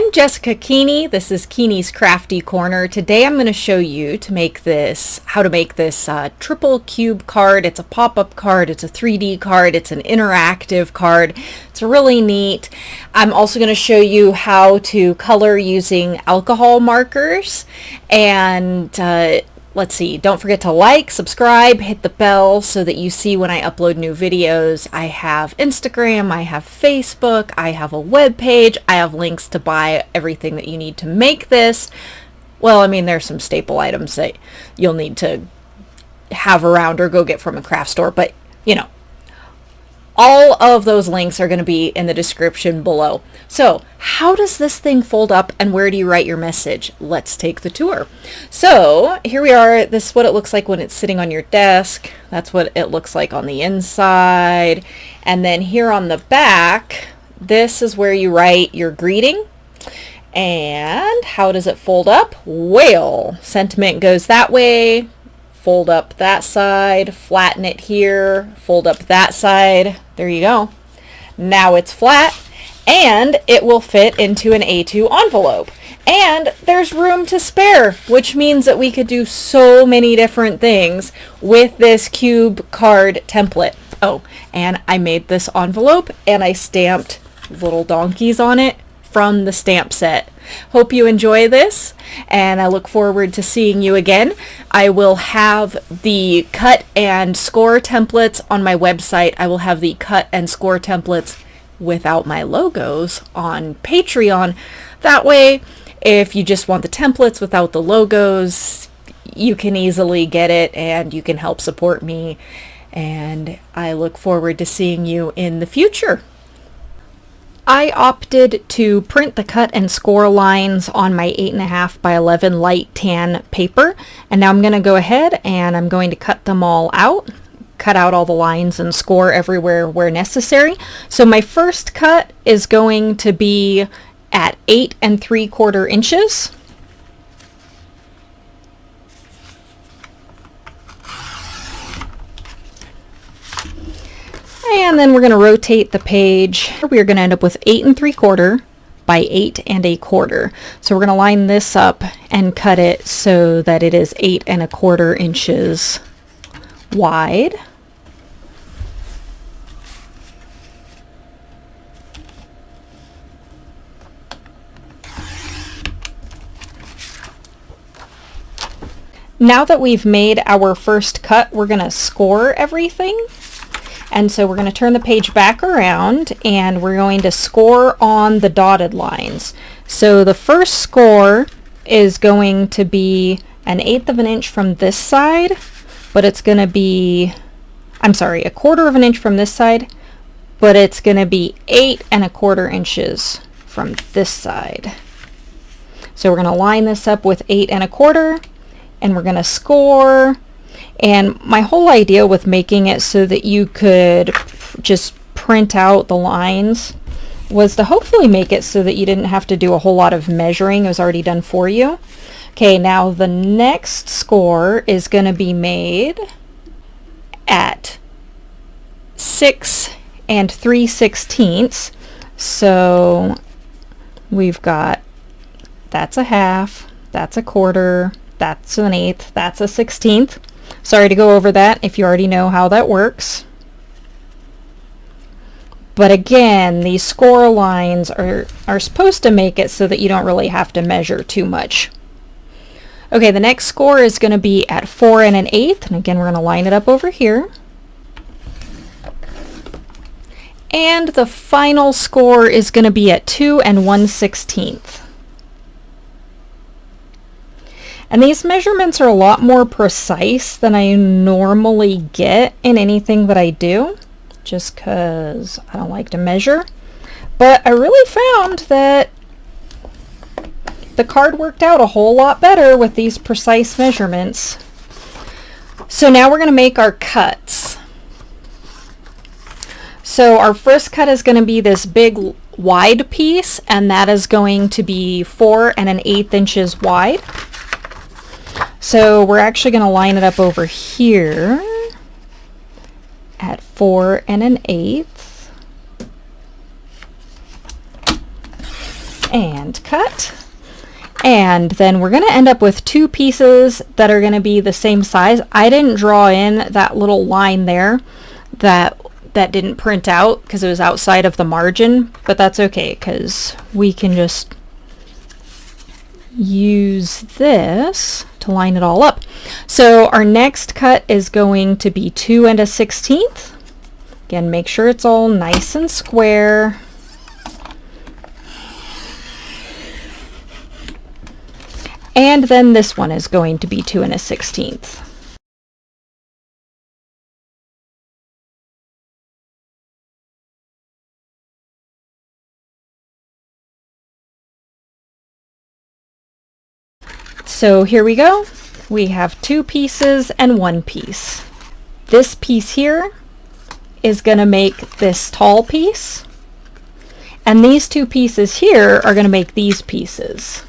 I'm Jessica Keeney. This is Keeney's Crafty Corner. Today I'm going to show you how to make this triple cube card. It's a pop-up card, it's a 3D card, it's an interactive card. It's really neat. I'm also going to show you how to color using alcohol markers. And let's see, don't forget to like, subscribe, hit the bell so that you see when I upload new videos. I have Instagram, I have Facebook, I have a web page, I have links to buy everything that you need to make this. Well, I mean, there's some staple items that you'll need to have around or go get from a craft store, but you know, all of those links are going to be in the description below. So how does this thing fold up and where do you write your message? Let's take the tour. So here we are. This is what it looks like when it's sitting on your desk. That's what it looks like on the inside. And then here on the back, this is where you write your greeting. And how does it fold up? Well, sentiment goes that way. Fold up that side, flatten it here, fold up that side. There you go. Now it's flat and it will fit into an A2 envelope. And there's room to spare, which means that we could do so many different things with this cube card template. Oh, and I made this envelope and I stamped little donkeys on it from the stamp set. Hope you enjoy this, and I look forward to seeing you again. I will have the cut and score templates on my website. I will have the cut and score templates without my logos on Patreon. That way, if you just want the templates without the logos, you can easily get it and you can help support me. And I look forward to seeing you in the future. I opted to print the cut and score lines on my 8.5 by 11 light tan paper, and now I'm going to go ahead and I'm going to cut them all out, cut out all the lines and score everywhere where necessary. So my first cut is going to be at 8 3/4 inches. And then we're going to rotate the page. We're going to end up with 8 3/4 by 8 1/4. So we're going to line this up and cut it so that it is 8 1/4 inches wide. Now that we've made our first cut, we're going to score everything. And so we're going to turn the page back around and we're going to score on the dotted lines. So the first score is going to be 1/8 of an inch from this side, but it's going to be, I'm sorry, 1/4 of an inch from this side, but it's going to be 8 1/4 inches from this side. So we're going to line this up with 8 1/4 and we're going to score. And my whole idea with making it so that you could just print out the lines was to hopefully make it so that you didn't have to do a whole lot of measuring. It was already done for you. Okay, now the next score is going to be made at 6 3/16. So we've got, that's a half, that's a quarter, that's an eighth, that's a 16th. Sorry to go over that if you already know how that works. But again, these score lines are supposed to make it so that you don't really have to measure too much. Okay, the next score is going to be at 4 1/8. And again, we're going to line it up over here. And the final score is going to be at 2 1/16. And these measurements are a lot more precise than I normally get in anything that I do, just because I don't like to measure. But I really found that the card worked out a whole lot better with these precise measurements. So now we're going to make our cuts. So our first cut is going to be this big wide piece, and that is going to be 4 1/8 inches wide. So we're actually going to line it up over here at 4 1/8. and cut. And then we're going to end up with two pieces that are going to be the same size. I didn't draw in that little line there that didn't print out because it was outside of the margin, but that's okay because we can just use this to line it all up. So our next cut is going to be 2 1/16. Again, make sure it's all nice and square. And then this one is going to be 2 1/16. So here we go. We have two pieces and one piece. This piece here is going to make this tall piece, and these two pieces here are going to make these pieces.